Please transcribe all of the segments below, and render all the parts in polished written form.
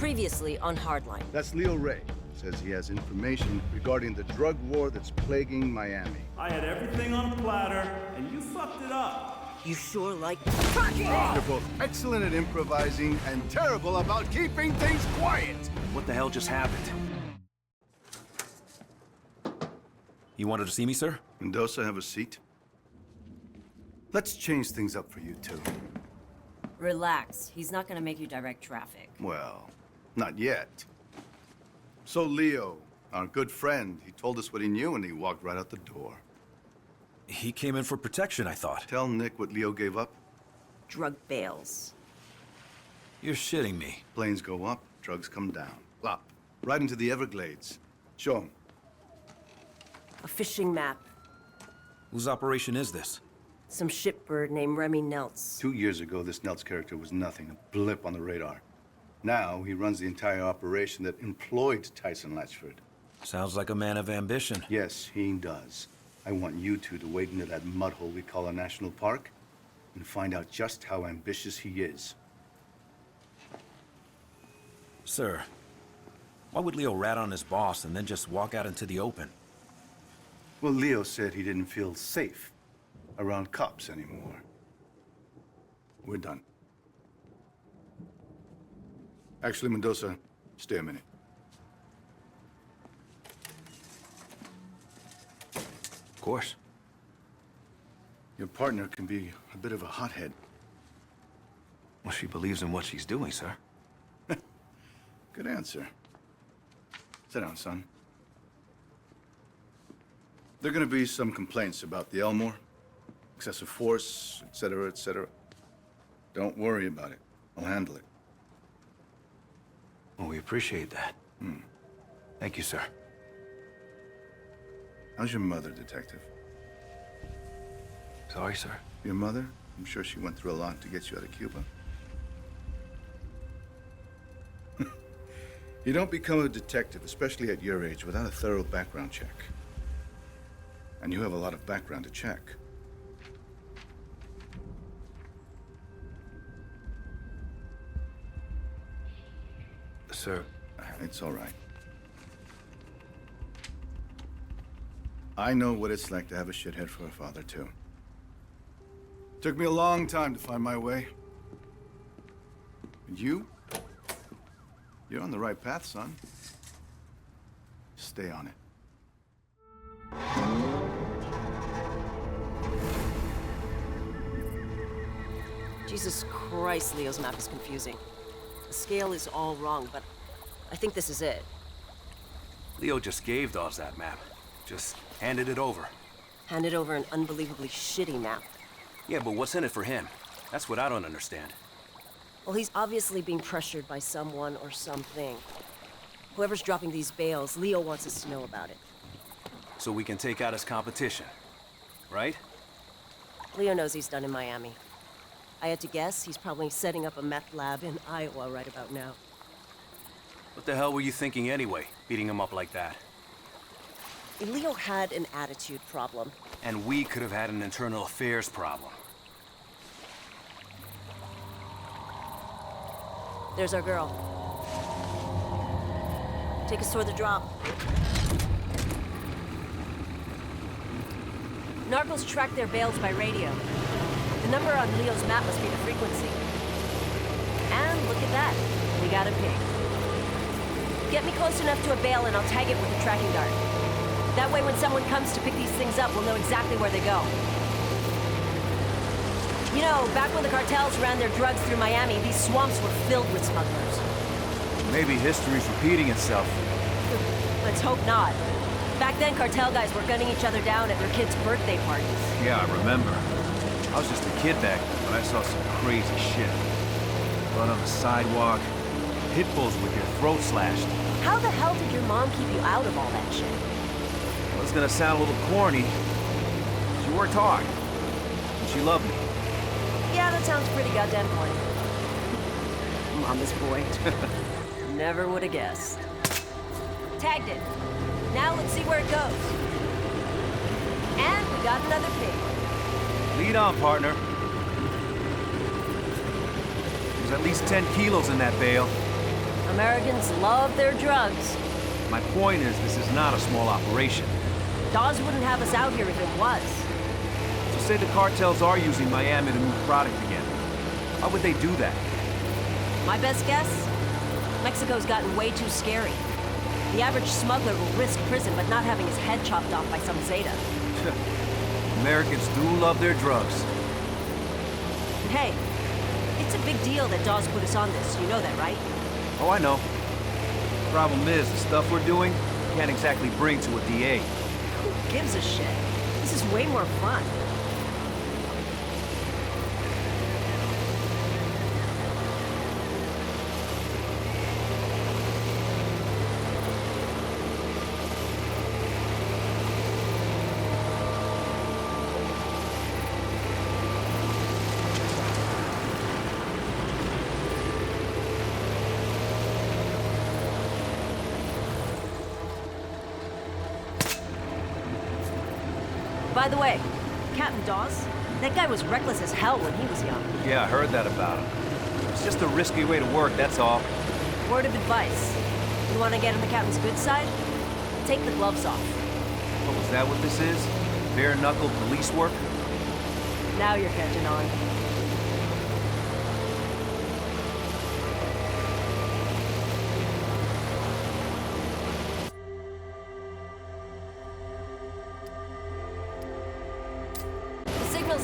Previously on Hardline. That's Leo Ray. Says he has information regarding the drug war that's plaguing Miami. I had everything on a platter, and you fucked it up. You sure like You're both excellent at improvising and terrible about keeping things quiet. What the hell just happened? You wanted to see me, sir? Mendoza, have a seat. Let's change things up for you two. Relax. He's not gonna make you direct traffic. Well, not yet. So Leo, our good friend, he told us what he knew and he walked right out the door. He came in for protection, I thought. Tell Nick what Leo gave up. Drug bales. You're shitting me. Planes go up, drugs come down. Up, right into the Everglades. Show him. A fishing map. Whose operation is this? Some shipbird named Remy Neltz. 2 years ago, this Neltz character was nothing, a blip on the radar. Now, he runs the entire operation that employed Tyson Latchford. Sounds like a man of ambition. Yes, he does. I want you two to wade into that mud hole we call a national park and find out just how ambitious he is. Sir, why would Leo rat on his boss and then just walk out into the open? Well, Leo said he didn't feel safe around cops anymore. We're done. Actually, Mendoza, stay a minute. Of course. Your partner can be a bit of a hothead. Well, she believes in what she's doing, sir. Good answer. Sit down, son. There are gonna be some complaints about the Elmore. Excessive force, etc., etc. Don't worry about it. I'll handle it. Well, we appreciate that. Thank you, sir. How's your mother, Detective? Sorry, sir. Your mother? I'm sure she went through a lot to get you out of Cuba. You don't become a detective, especially at your age, without a thorough background check. And you have a lot of background to check. Sir, It's all right. I know what it's like to have a shithead for a father, too. Took me a long time to find my way. And you're on the right path, son. Stay on it. Jesus Christ, Leo's map is confusing. The scale is all wrong, but I think this is it. Leo just gave Dawes that map. Just handed it over. Handed over an unbelievably shitty map. Yeah, but what's in it for him? That's what I don't understand. Well, he's obviously being pressured by someone or something. Whoever's dropping these bales, Leo wants us to know about it. So we can take out his competition, right? Leo knows he's done in Miami. I had to guess he's probably setting up a meth lab in Iowa right about now. What the hell were you thinking anyway, beating him up like that? Leo had an attitude problem. And we could have had an internal affairs problem. There's our girl. Take us toward the drop. Narcos track their bales by radio. The number on Leo's map must be the frequency. And look at that. We got a pig. Get me close enough to a bale and I'll tag it with a tracking dart. That way when someone comes to pick these things up, we'll know exactly where they go. You know, back when the cartels ran their drugs through Miami, these swamps were filled with smugglers. Maybe history's repeating itself. Let's hope not. Back then, cartel guys were gunning each other down at their kids' birthday parties. Yeah, I remember. I was just a kid back then, but I saw some crazy shit. Blood on the sidewalk, pit bulls with their throats slashed. How the hell did your mom keep you out of all that shit? Well, it's gonna sound a little corny. She worked hard. And she loved me. Yeah, that sounds pretty goddamn corny. Mama's boy. Never would have guessed. Tagged it. Now let's see where it goes. And we got another pig. Lead on, partner. There's at least 10 kilos in that bale. Americans love their drugs. My point is, this is not a small operation. Dawes wouldn't have us out here if it was. So say the cartels are using Miami to move product again. Why would they do that? My best guess? Mexico's gotten way too scary. The average smuggler will risk prison but not having his head chopped off by some Zeta. Americans do love their drugs. And hey, it's a big deal that Dawes put us on this. You know that, right? Oh, I know. Problem is, the stuff we're doing, can't exactly bring to a DA. Who gives a shit? This is way more fun. By the way, Captain Dawes, that guy was reckless as hell when he was young. Yeah, I heard that about him. It's just a risky way to work, that's all. Word of advice. You want to get on the captain's good side? Take the gloves off. Oh, is that what this is? Bare-knuckle police work? Now you're catching on.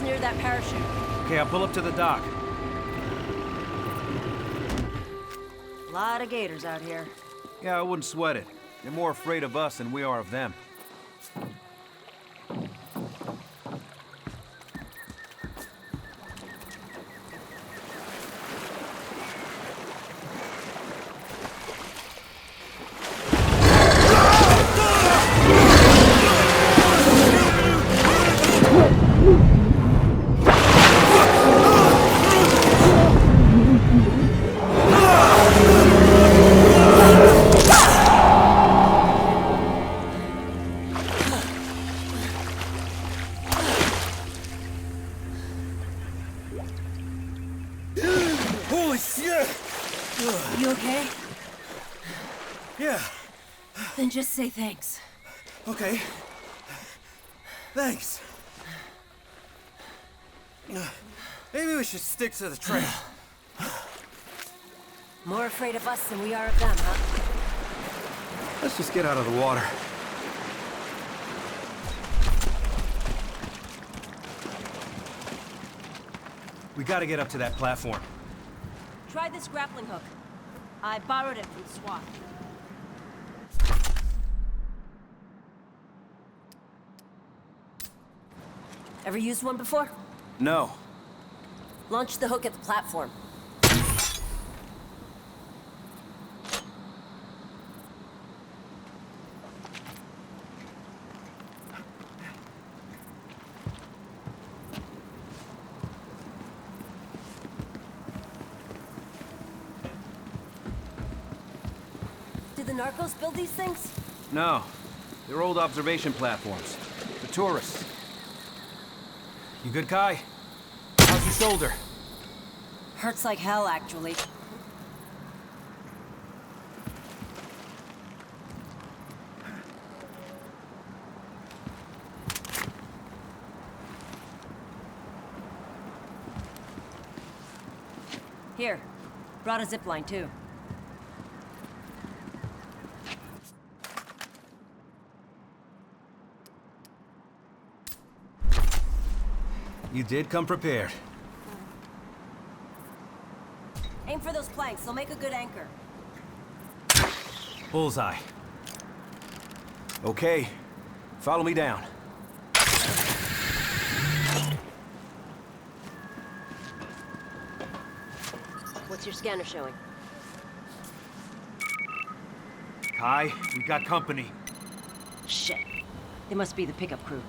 Near that parachute. Okay, I'll pull up to the dock. A lot of gators out here. Yeah, I wouldn't sweat it. They're more afraid of us than we are of them. You okay? Yeah, Then just say thanks. okay. Thanks. Maybe we should stick to the trail. More afraid of us than we are of them, huh? Let's just get out of the water. We gotta get up to that platform. Try this grappling hook. I borrowed it from SWAT. Ever used one before? No. Launch the hook at the platform. Did the narcos build these things? No. They're old observation platforms. For tourists. You good, Khai? How's your shoulder? Hurts like hell, actually. Here. Brought a zip line, too. You did come prepared. Aim for those planks. They'll make a good anchor. Bullseye. Okay. Follow me down. What's your scanner showing? Khai, we got company. Shit. They must be the pickup crew.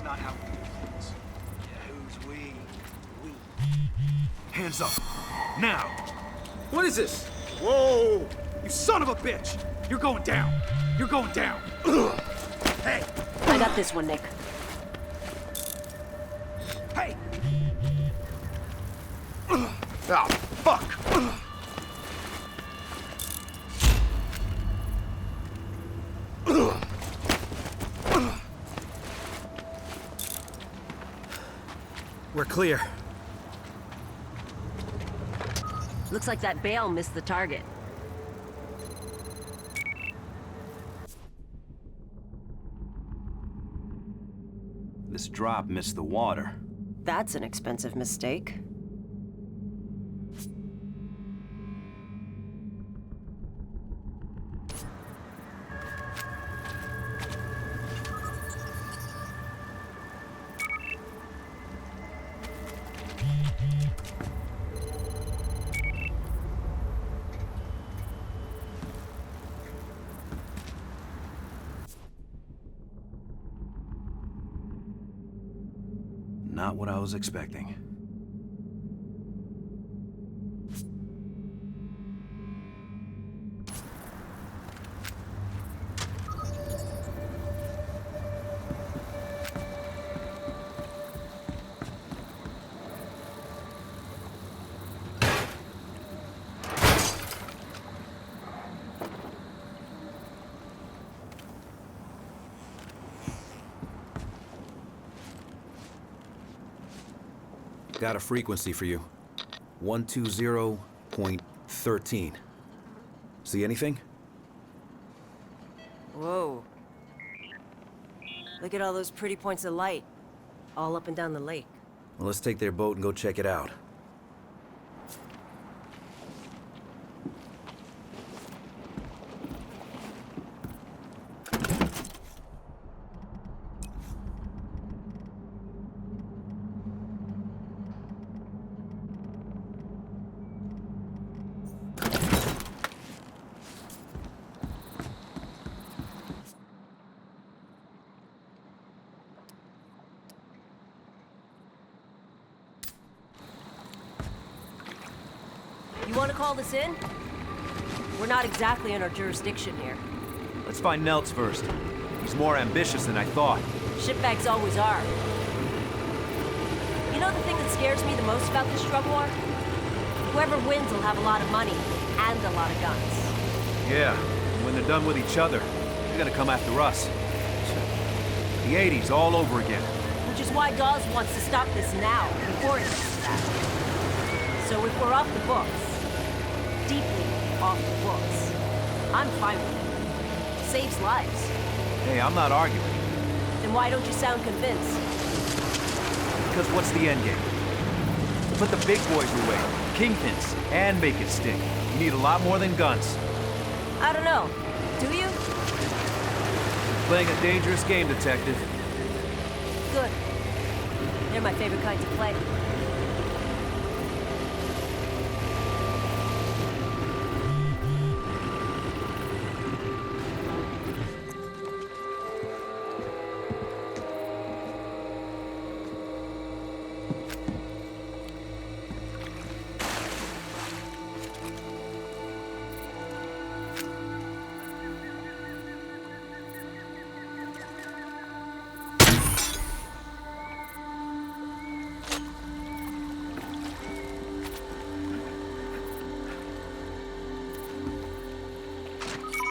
That's not how we do things. Yeah, who's we? We. Hands up. Now! What is this? Whoa! You son of a bitch! You're going down! You're going down! Hey! I got this one, Nick. Hey! Ah, fuck! We're clear. Looks like that bale missed the target. This drop missed the water. That's an expensive mistake. Not what I was expecting. Got a frequency for you. 120.13. See anything? Whoa. Look at all those pretty points of light. All up and down the lake. Well, let's take their boat and go check it out. You want to call this in? We're not exactly in our jurisdiction here. Let's find Neltz first. He's more ambitious than I thought. Shitbags always are. You know the thing that scares me the most about this drug war? Whoever wins will have a lot of money and a lot of guns. Yeah, and when they're done with each other, they're gonna come after us. The 80s all over again. Which is why Dawes wants to stop this now, before it gets to that. So if we're off the books, deeply off the books, I'm fine with it. Saves lives. Hey, I'm not arguing. Then why don't you sound convinced? Because what's the end game? Put the big boys away, kingpins, and make it stick. You need a lot more than guns. I don't know. Do you? Playing a dangerous game, detective. Good. They're my favorite kind to play.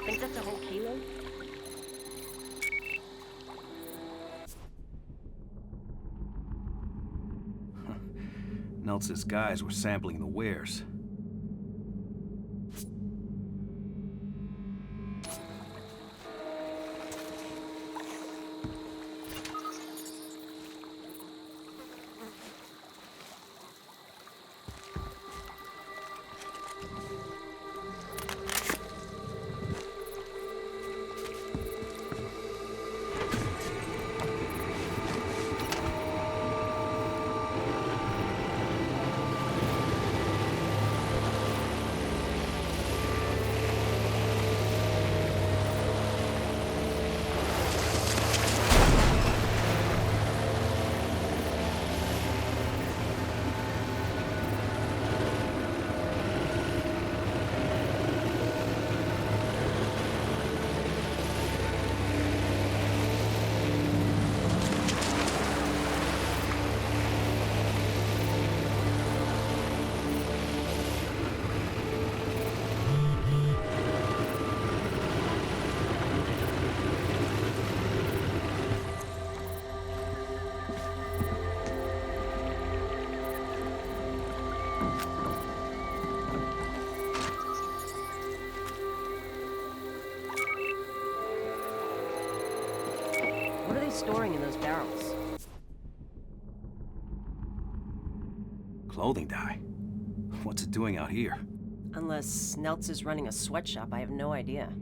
Think that's a whole kilo? Neltz's guys were sampling the wares. storing in those barrels? Clothing dye? What's it doing out here? Unless Neltz is running a sweatshop, I have no idea.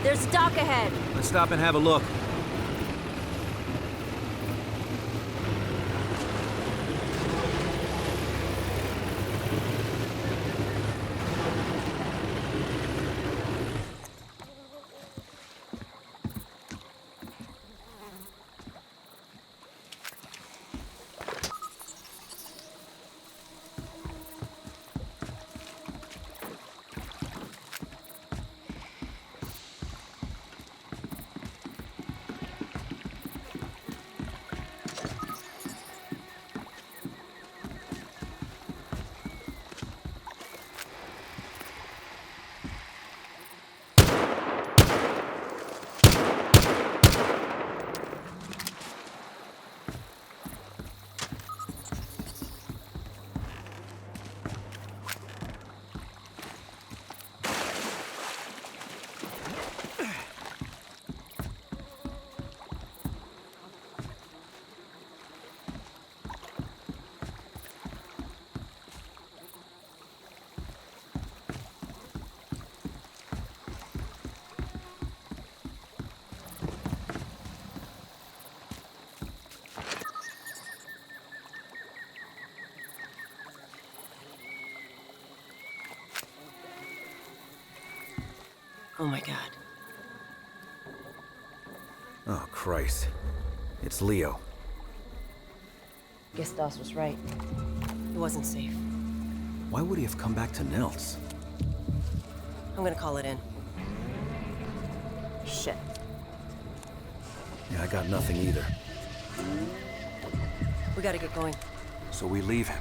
There's a dock ahead. Let's stop and have a look. Oh my god. Oh, Christ. It's Leo. Guess Doss was right. It wasn't safe. Why would he have come back to Neltz? I'm gonna call it in. Shit. Yeah, I got nothing either. We gotta get going. So we leave him.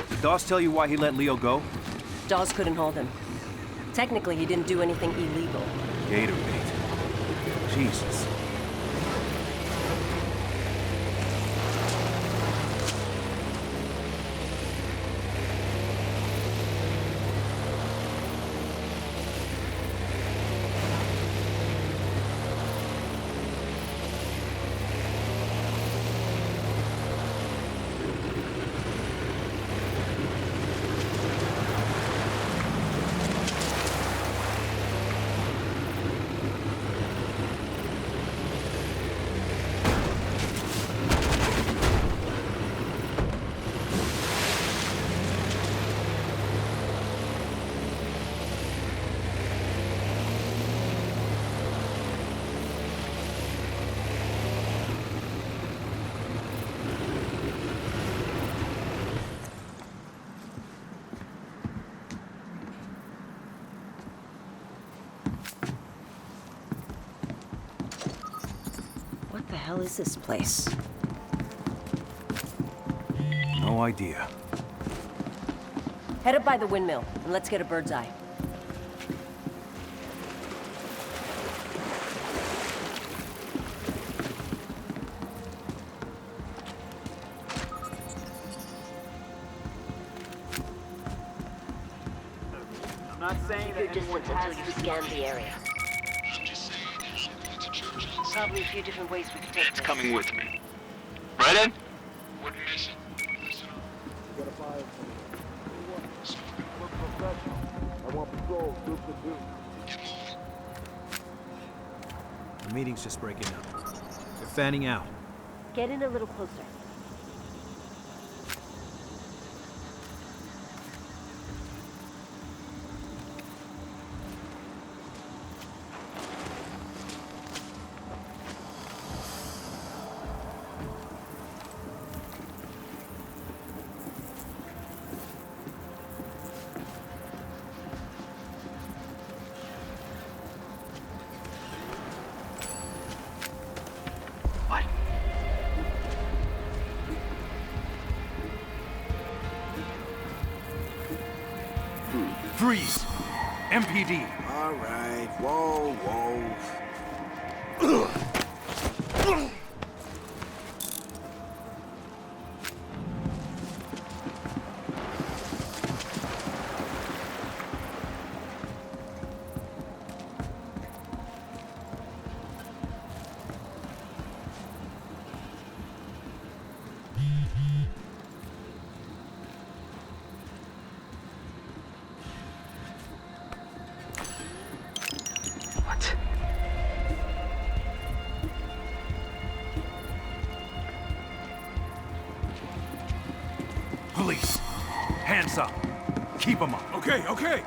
Did Doss tell you why he let Leo go? Dawes couldn't hold him. Technically, he didn't do anything illegal. Gator bait. Jesus. What the hell is this place? No idea. Head up by the windmill, and let's get a bird's eye. I'm not saying Keep your distance until you scan the area. Probably a few different ways we could take this. Coming with me. Right in? Wouldn't miss it. The meeting's just breaking up. They're fanning out. Get in a little closer. Freeze! MPD! All right, whoa, whoa. Police! Hands up! Keep them up! Okay, okay.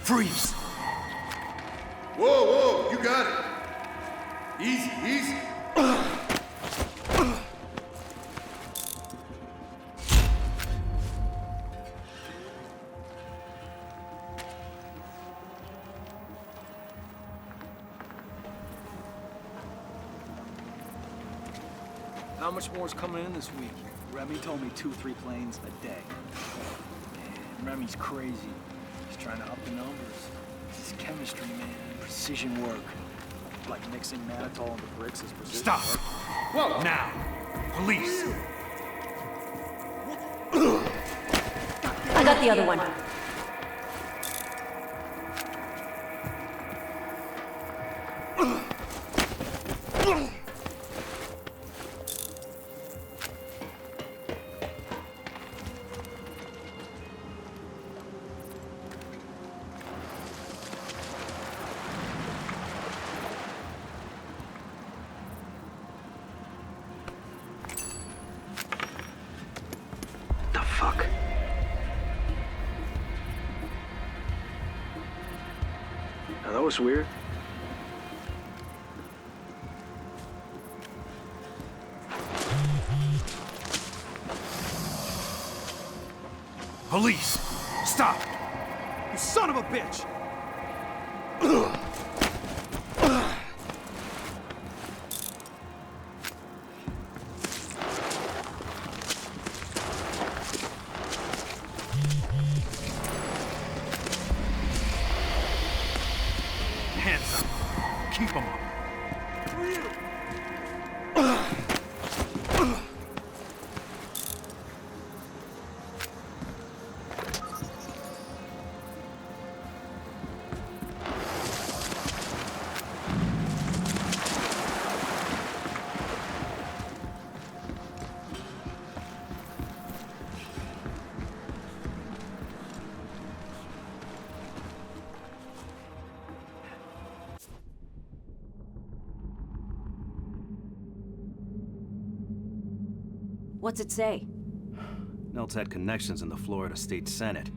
Freeze! Whoa, whoa, you got it. Easy, easy. How much more is coming in this week? Remy told me 2-3 planes a day. Man, Remy's crazy. He's trying to up the numbers. This is chemistry, man. Precision work. Like mixing mannitol into bricks is precision Stop! work. Whoa! Now! Police! I got the other one. The fuck? Now that was weird. Police! Stop! You son of a bitch! Hands up! Keep them up! What's it say? Neltz had connections in the Florida State Senate.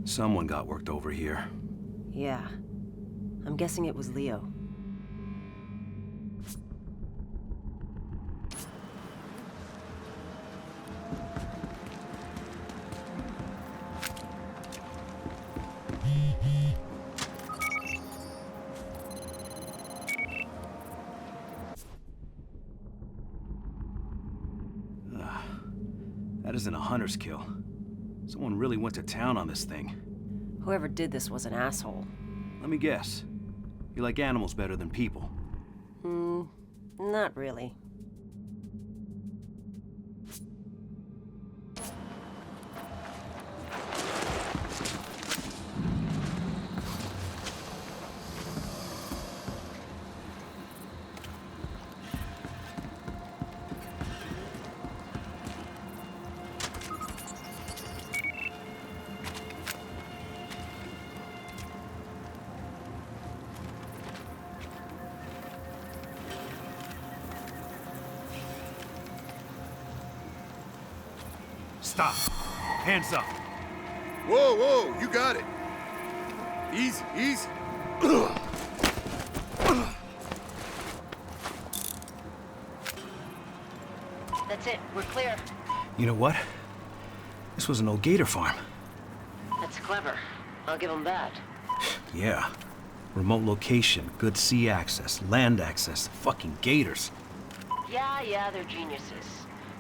Someone got worked over here. Yeah. I'm guessing it was Leo. That isn't a hunter's kill. Someone really went to town on this thing. Whoever did this was an asshole. Let me guess. You like animals better than people. Not really. Stop. Hands up. Whoa, whoa, you got it. Easy, easy. That's it. We're clear. You know what? This was an old gator farm. That's clever. I'll give them that. Yeah. Remote location, good sea access, land access, fucking gators. Yeah, they're geniuses.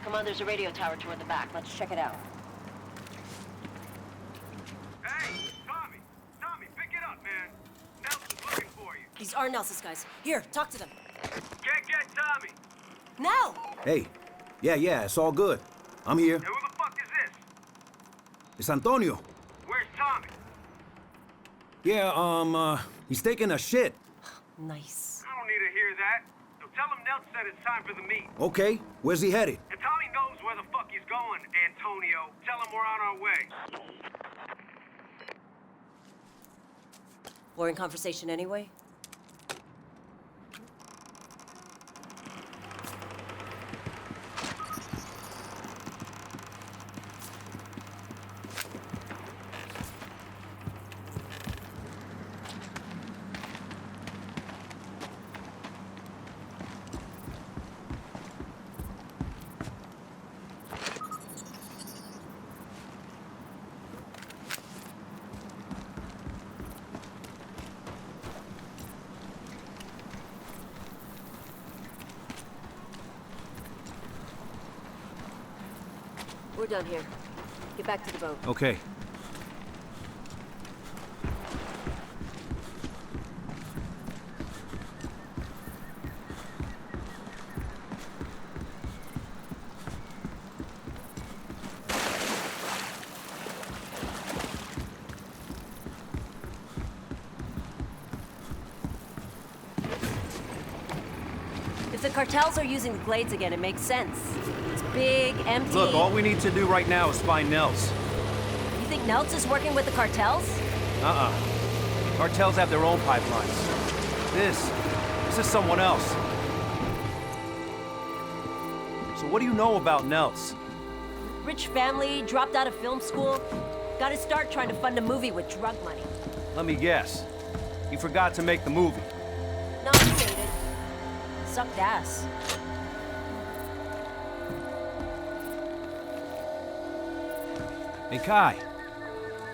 Come on, there's a radio tower toward the back. Let's check it out. Hey, Tommy! Tommy, pick it up, man! Nelson's looking for you. These are Nelson's guys. Here, talk to them. Get Tommy! Now! Hey. Yeah, it's all good. I'm here. Hey, who the fuck is this? It's Antonio. Where's Tommy? Yeah, he's taking a shit. Nice. I don't need to hear that. So tell him Nelson said it's time for the meet. Okay, where's he headed? And Tommy knows where the fuck he's going, Antonio. Tell him we're on our way. Boring conversation anyway? We're done here. Get back to the boat. Okay. If the cartels are using the glades again, it makes sense. It's big, empty. Look, all we need to do right now is find Nels. You think Neltz is working with the cartels? Cartels have their own pipelines. This is someone else. So what do you know about Nels? Rich family, dropped out of film school. Got his start trying to fund a movie with drug money. Let me guess. You forgot to make the movie. No, he made it. Sucked ass. Hey, Khai.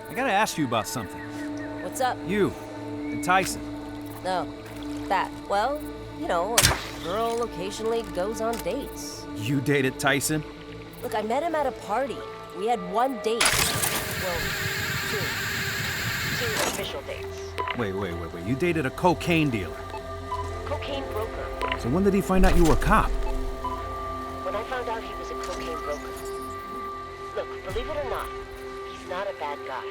I gotta ask you about something. What's up? You and Tyson. No, that. Well, you know, a girl occasionally goes on dates. You dated Tyson? Look, I met him at a party. We had one date. Well, two. Two official dates. Wait. You dated a cocaine dealer. Cocaine broker. So when did he find out you were a cop? When I found out he was a cocaine broker. Look, believe it or not, he's not a bad guy.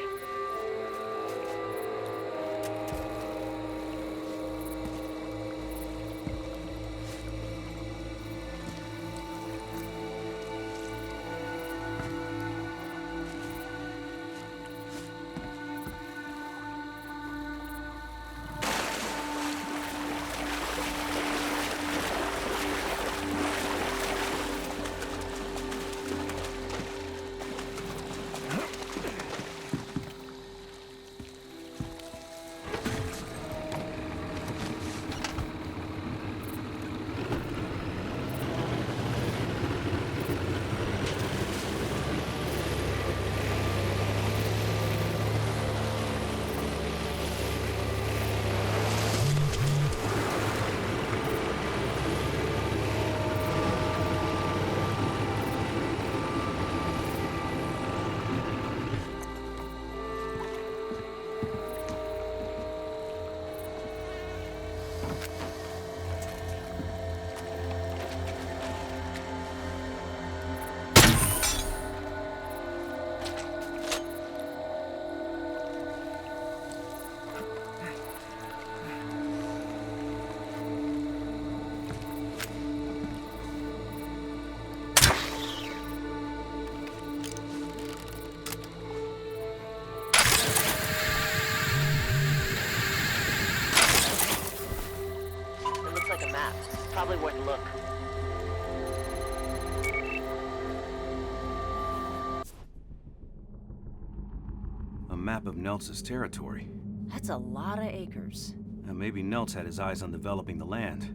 map of Neltz's territory. That's a lot of acres. And maybe Neltz had his eyes on developing the land.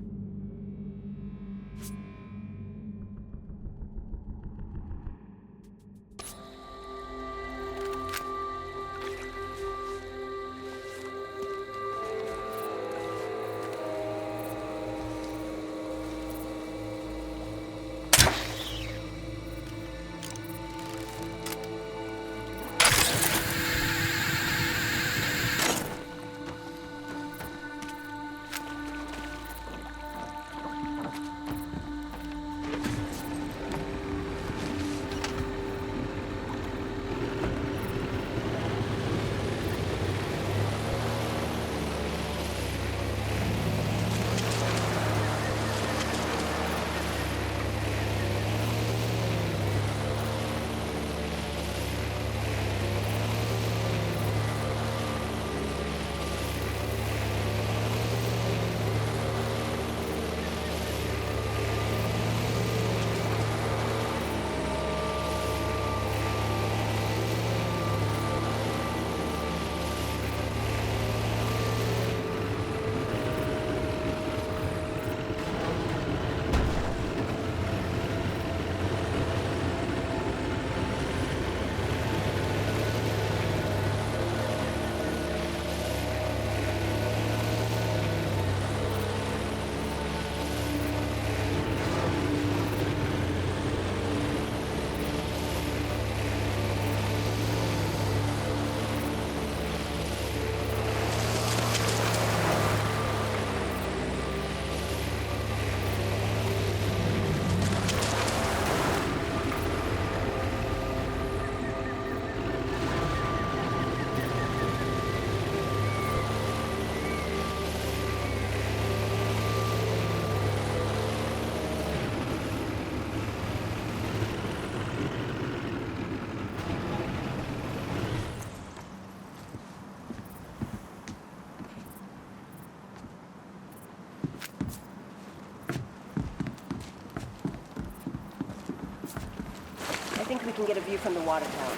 I think we can get a view from the water tower.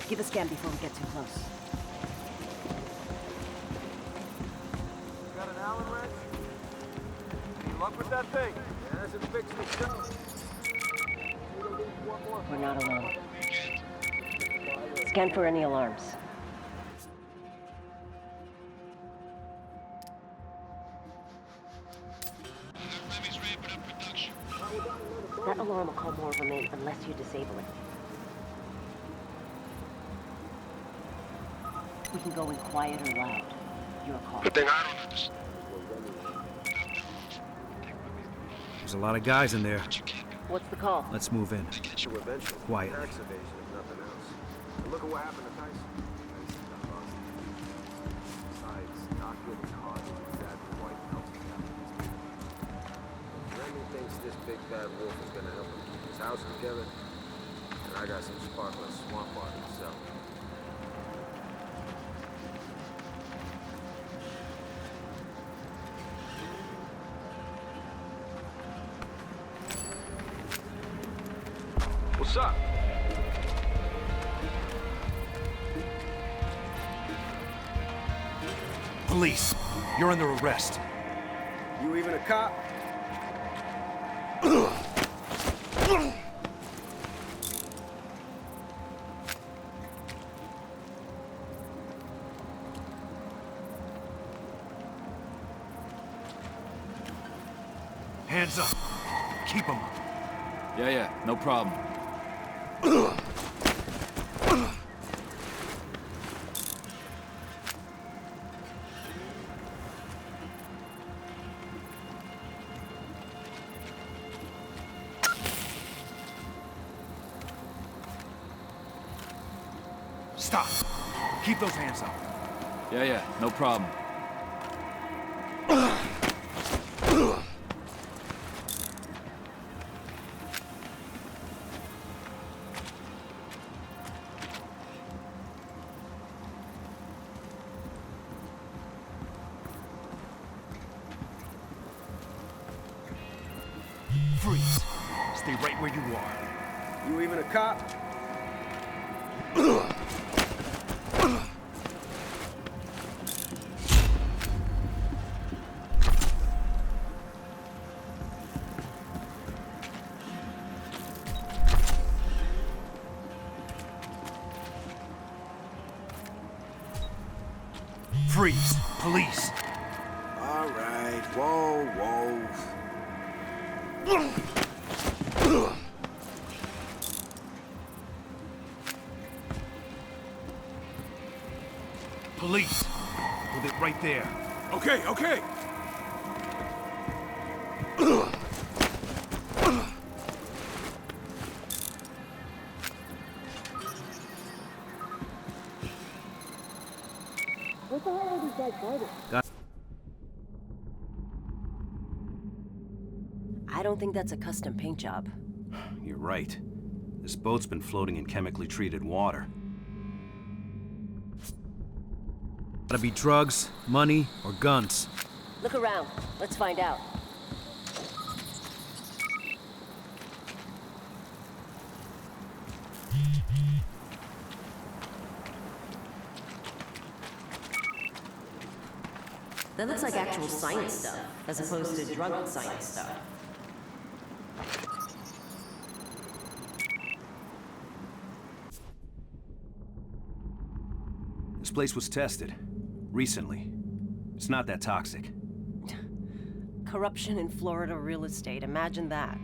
Give a scan before we get too close. Got an Allen wrench? Any luck with that thing? It hasn't fixed itself. We're not alone. Scan for any alarms. Remy's ramping up production. That alarm will call more of a main unless you disable it. We can go in quiet or loud. Your call. Good thing I don't understand. There's a lot of guys in there. What's the call? Let's move in. Quiet. Tax evasion, if nothing else. And look at what happened to Tyson. Besides, not getting caught is that quite helping out. Remy thinks this big bad wolf is gonna help him keep his house together. And I got some sparkling swamp water to sell. What's up? Police, you're under arrest. You even a cop? Hands up. Keep them. Yeah, no problem. Stop. Keep those hands up. Yeah, no problem. Freeze. Stay right where you are. You even a cop? Freeze! Police! All right, whoa, whoa. Police! Hold it right there. Okay, okay. I don't think that's a custom paint job. You're right. This boat's been floating in chemically treated water. Gotta be drugs, money, or guns. Look around. Let's find out. That looks like actual science stuff, as opposed to drug science stuff. This place was tested. Recently. It's not that toxic. Corruption in Florida real estate, imagine that.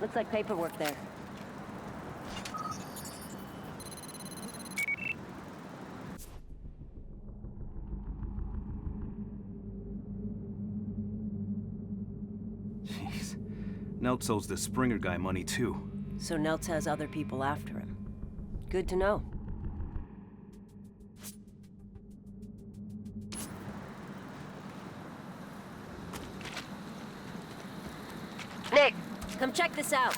Looks like paperwork there. Jeez. Neltz owes the Springer guy money too. So Neltz has other people after him. Good to know. Nick, come check this out.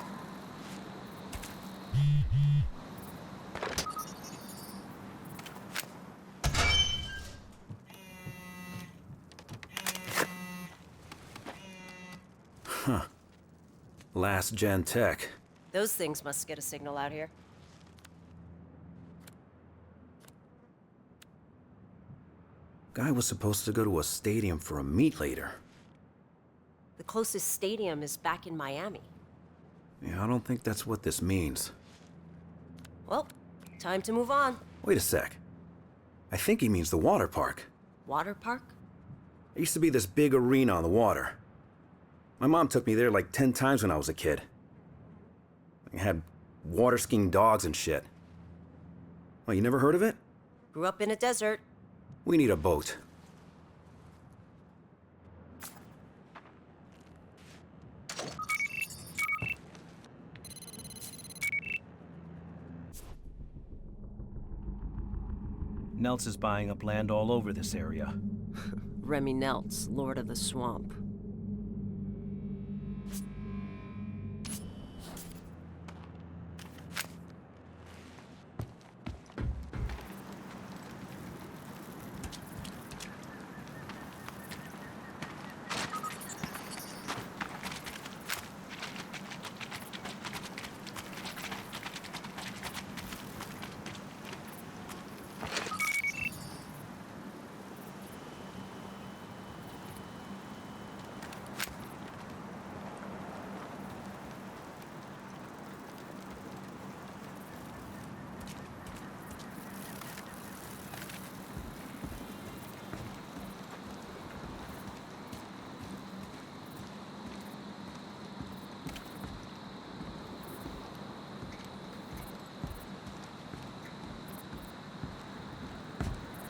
Huh. Last gen tech. Those things must get a signal out here. Guy was supposed to go to a stadium for a meet later. The closest stadium is back in Miami. Yeah, I don't think that's what this means. Well, time to move on. Wait a sec. I think he means the water park. Water park? There used to be this big arena on the water. My mom took me there like 10 times when I was a kid. They had water skiing dogs and shit. Oh, you never heard of it? Grew up in a desert. We need a boat. Neltz is buying up land all over this area. Remy Neltz, Lord of the Swamp.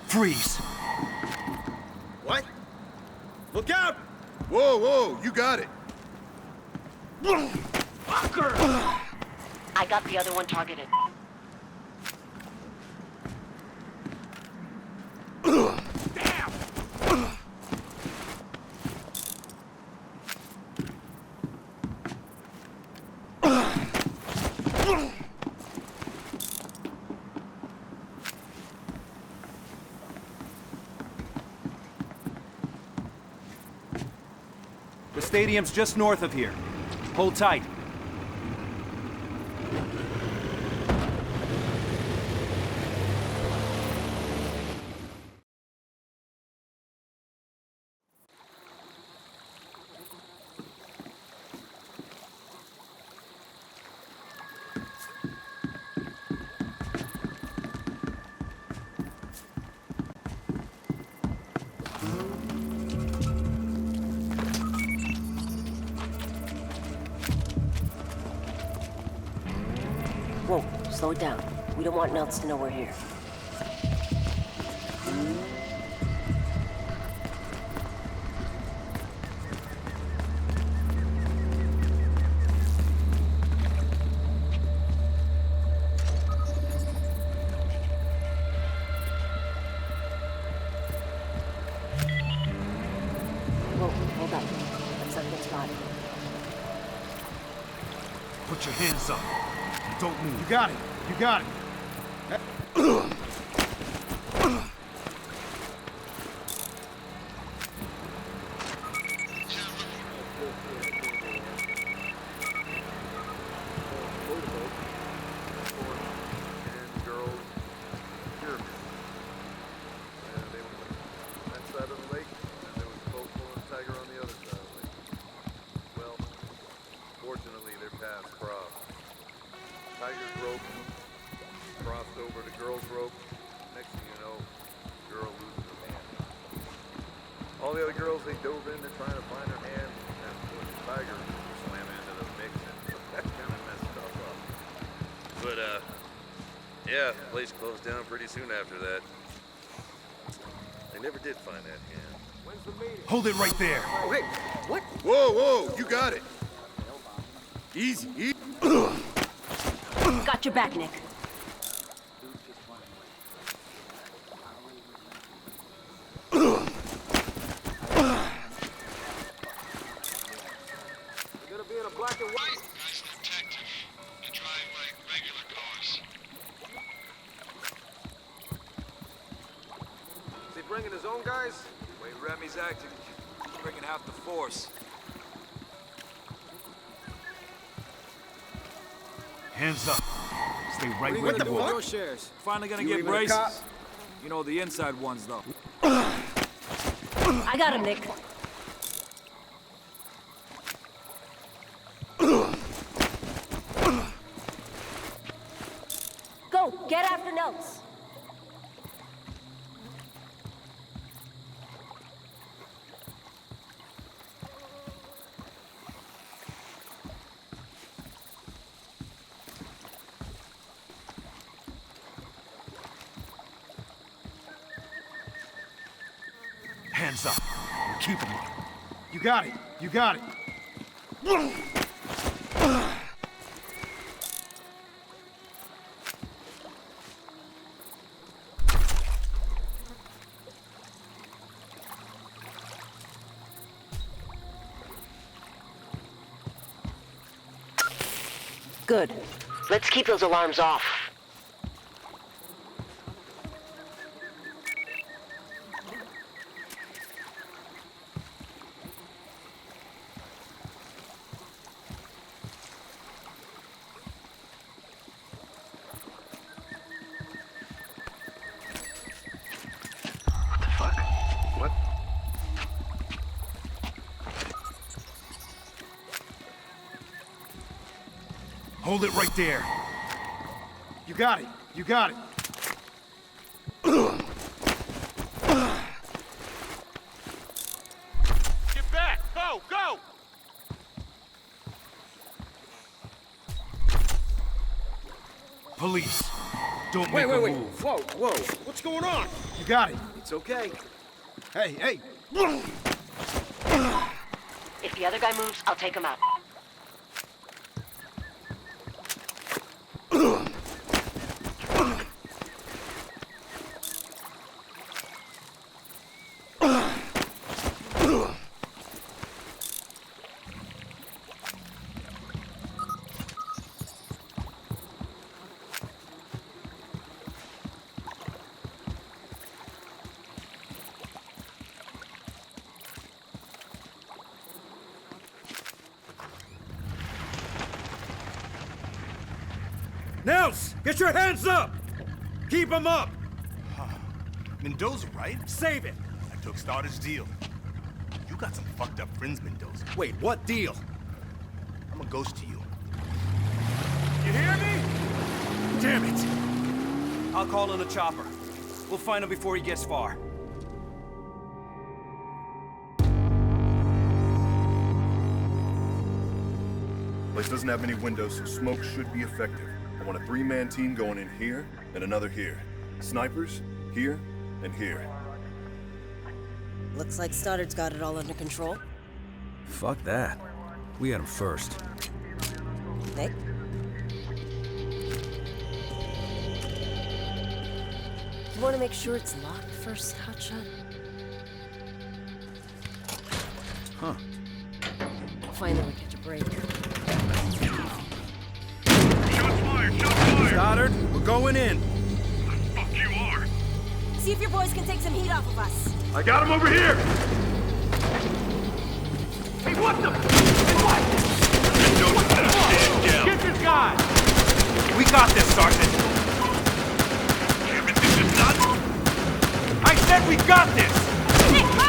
Freeze! What? Look out! Whoa, whoa, you got it. I got the other one targeted. The stadium's just north of here. Hold tight. Whoa, slow it down. We don't want Neltz to know we're here. Whoa, hold up. Let's not get spotted. Put your hands up. Don't move. You got it. You got it. All the other girls, they dove into trying to find her hand, and the tiger swam into the mix, and that kind of messed stuff up. But, yeah, the place closed down pretty soon after that. They never did find that hand. When's the meeting? Hold it right there. Oh, hey, what? Whoa, whoa, you got it. Easy, easy. Got your back, Nick. Black and white. Guy's an detective. They drive like regular cars. Is he bringing his own guys? The way Remy's acting, he's bringing half the force. Hands up. Stay right where What the you are. fuck? Shares. Finally gonna You get even a braces. cop? You know, the inside ones, though. I got him, Nick. Go, get after Neltz. Hands up. Keep them up. You got it. You got it. Good. Let's keep those alarms off. What the fuck? What? Hold it right there. You got it. You got it. Get back! Go! Go! Police. Don't make a move. Whoa, whoa. What's going on? You got it. It's okay. Hey, hey. If the other guy moves, I'll take him out. Neltz, get your hands up! Keep them up! Mendoza, right? Save it! I took Stoddard's deal. You got some fucked up friends, Mendoza. Wait, what deal? I'm a ghost to you. You hear me? Damn it! I'll call in a chopper. We'll find him before he gets far. Place doesn't have many windows, so smoke should be effective. I want a 3-man team going in here and another here. Snipers, here and here. Looks like Stoddard's got it all under control. Fuck that. We had him first. Nick? You want to make sure it's locked first, Hotshot? Huh. Finally, we catch a break. Shots fired! Shots fired! Stoddard, we're going in. Fuck you are! See if your boys can take some heat off of us. I got him over here! Hey, what the? Hey, what? Stand down. Get this guy! We got this, Sergeant! Damn it, this is nuts! I said we got this! Nick, go!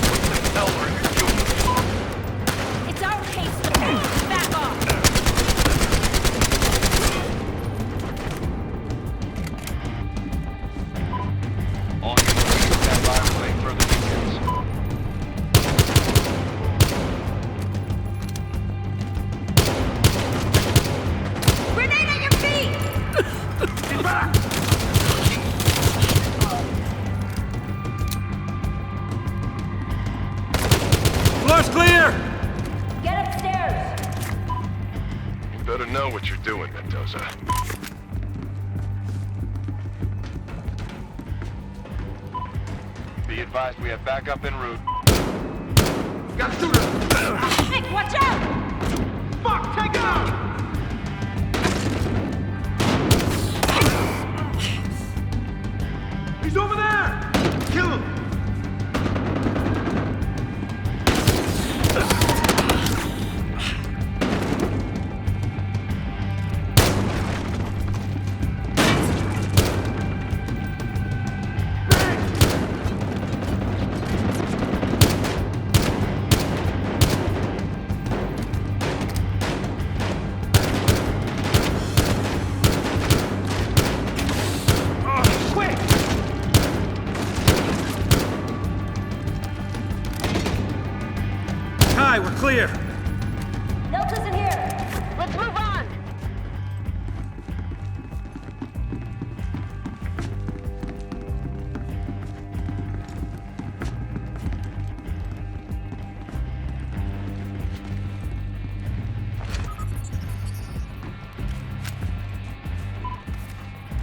What the hell are you doing? It's our case. Back off. On your way, stand by for further details. Grenade at your feet! Get back! Floor's clear! Get upstairs! You better know what you're doing, Mendoza. Be advised we have backup en route. Got shooters! Nick, watch out! Fuck, take it out! He's over there! Kill him! Khai, we're clear! Neltz's in here. Let's move on.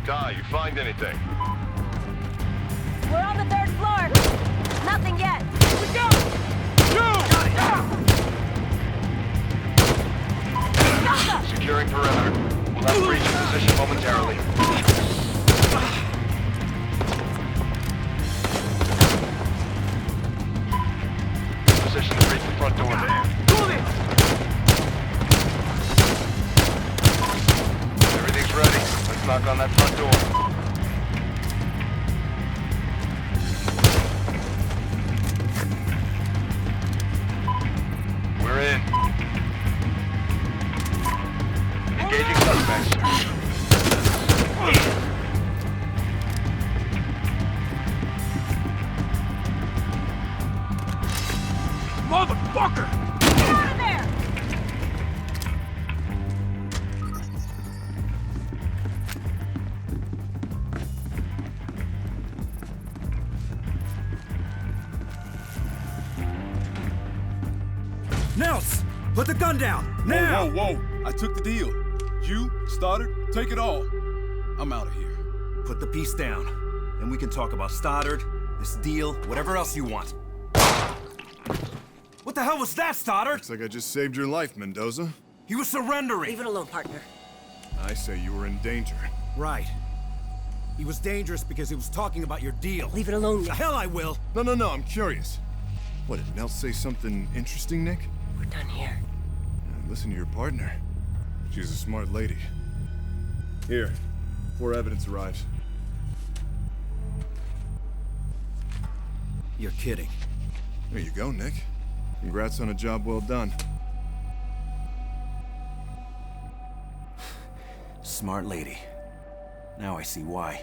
Guy, you find anything? We're on the 3rd floor. Nothing yet. We go! Securing perimeter. We'll have breach in position momentarily. Position to breach the front door. Everything's ready. Let's knock on that front door. We're in. Engaging suspects. Motherfucker! Get out of there! Neltz! Put the gun down! Now! Whoa, whoa. I took the deal. You, Stoddard, take it all. I'm out of here. Put the piece down. Then we can talk about Stoddard, this deal, whatever else you want. What the hell was that, Stoddard? Looks like I just saved your life, Mendoza. He was surrendering. Leave it alone, partner. I say you were in danger. Right. He was dangerous because he was talking about your deal. Leave it alone, The Nick. hell I will. No, I'm curious. What, did Neltz say something interesting, Nick? We're done here. Listen to your partner. She's a smart lady. Here, before evidence arrives. You're kidding. There you go, Nick. Congrats on a job well done. Smart lady. Now I see why.